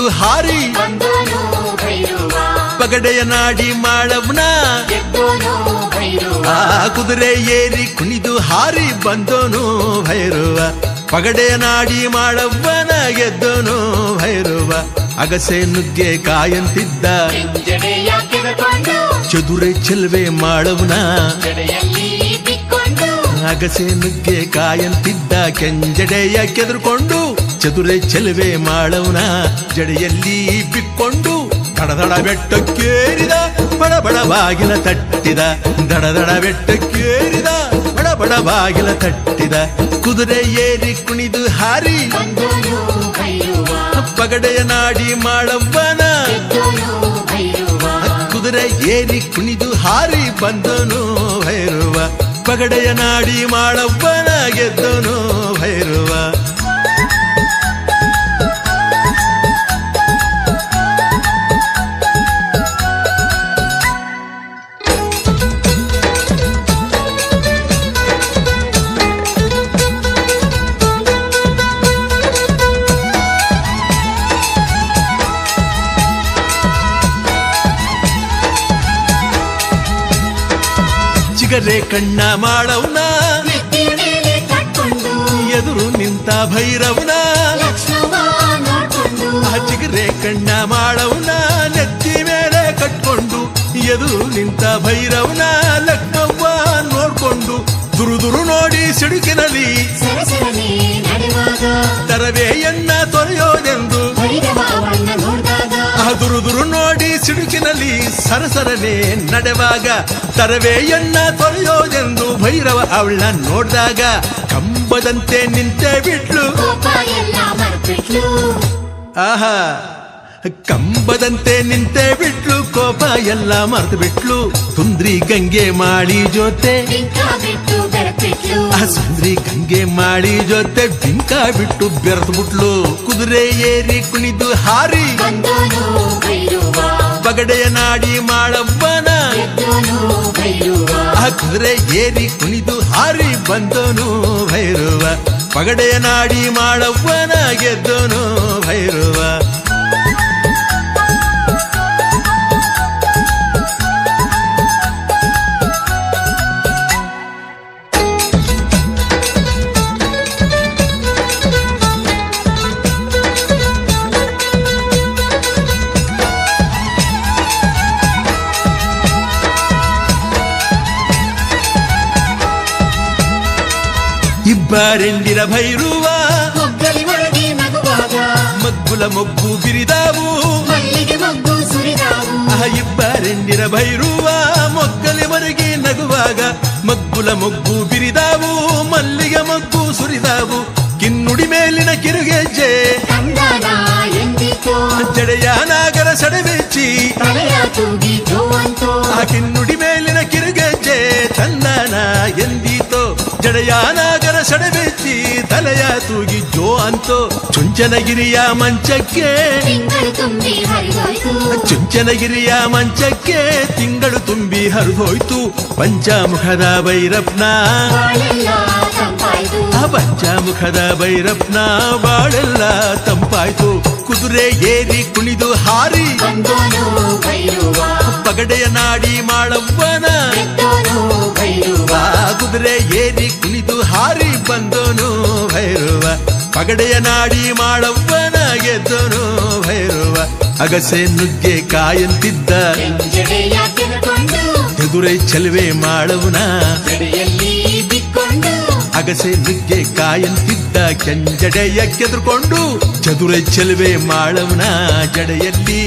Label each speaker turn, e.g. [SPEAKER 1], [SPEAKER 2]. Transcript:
[SPEAKER 1] ಕುಣಿದು ಹಾರಿ ಪಗಡೆಯ ನಾಡಿ ಮಾಡವ್ನ ಆ ಕುದುರೆ ಏರಿ ಕುಣಿದು ಹಾರಿ ಬಂದೋನು ಭೈರವ ಪಗಡೆಯ ನಾಡಿ ಮಾಡವ್ವನ ಗೆದ್ದೋನು ಭೈರವ ಅಗಸೆ ನುಗ್ಗೆ ಕಾಯಂತಿದ್ದ ಚದುರೆ ಚೆಲ್ವೆ ಮಾಡವ್ನ ಅಗಸೆ ನುಗ್ಗೆ ಕಾಯಂತಿದ್ದ ಕೆಂಜಡೆಯ ಕೆದರ್ಕೊಂಡು ಚದುರೆ ಚೆಲುವೆ ಮಾಡವ್ನ ಜಡೆಯಲ್ಲಿ ಬಿಕ್ಕೊಂಡು ದಡದಡ ಬೆಟ್ಟಕ್ಕೇರಿದ ಬಡಬಡ ಬಾಗಿಲ ತಟ್ಟಿದ ದಡದಡ ಬೆಟ್ಟಕ್ಕೇರಿದ ಬಡಬಡ ಬಾಗಿಲ ತಟ್ಟಿದ ಕುದುರೆ ಏರಿ ಕುಣಿದು ಹಾರಿ ಪಗಡೆಯ ನಾಡಿ ಮಾಡವ್ವನ ಕುದುರೆ ಏರಿ ಕುಣಿದು ಹಾರಿ ಬಂದನು ಭೈರವ ಪಗಡೆಯ ನಾಡಿ ಮಾಡವ್ವನ ಗೆದ್ದನು ಭೈರವ ಚಿಗರೆ ಕಣ್ಣ ಮಾಡವ್ನ ಎದುರು ನಿಂತ ಭೈರವ್ನ ಚಿಗರೆ ಕಣ್ಣ ಮಾಡವ್ನ ನೆತ್ತಿ ಮೇಲೆ ಕಟ್ಕೊಂಡು ಎದುರು ನಿಂತ ಭೈರವ್ನ ಲಕ್ಷ್ಮವ್ವ ನೋಡ್ಕೊಂಡು ದುರುದುರು ನೋಡಿ ಸಿಡುಕಿನಲ್ಲಿ ತರವೆಯನ್ನ ತೊರೆಯೋದೆಂದು ದುರುದುರು ನೋಡಿ ಸಿಡುಕಿನಲ್ಲಿ ಸರಸರನೆ ನಡೆವಾಗ ತರವೆಯನ್ನ ತೊರೆಯೋದೆಂದು ಭೈರವ ಅವಳ ನೋಡಿದಾಗ ಕಂಬದಂತೆ ನಿಂತೆ ಬಿಟ್ಲು ಆಹಾ ಕಂಬದಂತೆ ನಿಂತೆ ಬಿಟ್ಲು ಕೋಪ ಎಲ್ಲ ಮರೆತು ಬಿಟ್ಲು ಸುಂದ್ರಿ ಗಂಗೆ ಮಾಡಿ ಜೊತೆ ಸುಂದ್ರಿ ಗಂಗೆ ಮಾಡಿ ಜೊತೆ ಬಿಂಕ ಬಿಟ್ಟು ಬೆರೆತು ಬಿಟ್ಲು ಕುದುರೆ ಏರಿ ಕುಣಿದು ಹಾರಿ ಪಗಡೆಯ ನಾಡಿ ಮಾಡವ್ವನ ಕುದುರೆ ಏರಿ ಕುಣಿದು ಹಾರಿ ಬಂದನು ಭೈರವ ಪಗಡೆಯ ನಾಡಿ ಮಾಡವ್ವನ ಗೆದ್ದನು ಭೈರವ ಇಬ್ಬರೆಂದಿರ ಭೈರವ ಮಗ್ಗುಲ ಮೊಗ್ಗು ಬಿರಿದಾವು ಇಬ್ಬರೆಂದಿರ ಭೈರವ ಮೊಗ್ಗಲಿ ಮರಗಿ ನಗುವಾಗ ಮಗ್ಗುಲ ಮೊಗ್ಗು ಬಿರಿದಾವು ಮಲ್ಲಿಗೆ ಮೊಗ್ಗು ಸುರಿದಾವು ಕಿನ್ನುಡಿ ಮೇಲಿನ ಕಿರುಗೆಜ್ಜೆ ಜಡೆಯ ನಾಗರ ಸಡವೆಚ್ಚಿ ಕಿನ್ನುಡಿ ಮೇಲಿನ ಕಿರುಗೆಜ್ಜೆ ತಂದನ ಎಂದೀತೋ ಜಡೆಯ ನಾಗರ ಸಡವೆಚ್ಚಿ ತಲೆಯ ತೂಗಿ ಜೋ ಅಂತೋ ಚುಂಚನಗಿರಿಯ ಮಂಚಕ್ಕೆ ಚುಂಚನಗಿರಿಯ ಮಂಚಕ್ಕೆ ತಿಂಗಳು ತುಂಬಿ ಹರಿದೋಯ್ತು ಪಂಚಮುಖದ ಭೈರಪ್ಪನ ಪಂಚಮುಖದ ಭೈರಪ್ಪನ ಬಾಳೆಲ್ಲ ತಂಪಾಯ್ತು ಕುದುರೆ ಏರಿ ಕುಣಿದು ಹಾರಿ ಪಗಡೆಯ ನಾಡಿ ಮಾಡವ್ವನ ಕುದುರೆ ಏರಿ ಕುಣಿದು ಹಾರಿ ಬಂದನು ಭೈರವ ಪಗಡೆಯ ನಾಡಿ ಮಾಡವ್ವನ ಗೆದ್ದನು ಭೈರವ ಅಗಸೆ ನುಗ್ಗೆ ಕಾಯಂತಿದ್ದ ಎದುರೈ ಚೆಲುವೆ ಮಾಡವ್ನ ಅಗಸೆ ನುಗ್ಗೆ ಕಾಯಂತಿದ್ದ ಕೆಂಜಡೆಯ ಕೆದರ್ಕೊಂಡು ಚದುರೆ ಚೆಲುವೆ ಮಾಡವ್ನ ಜಡೆಯಲ್ಲಿ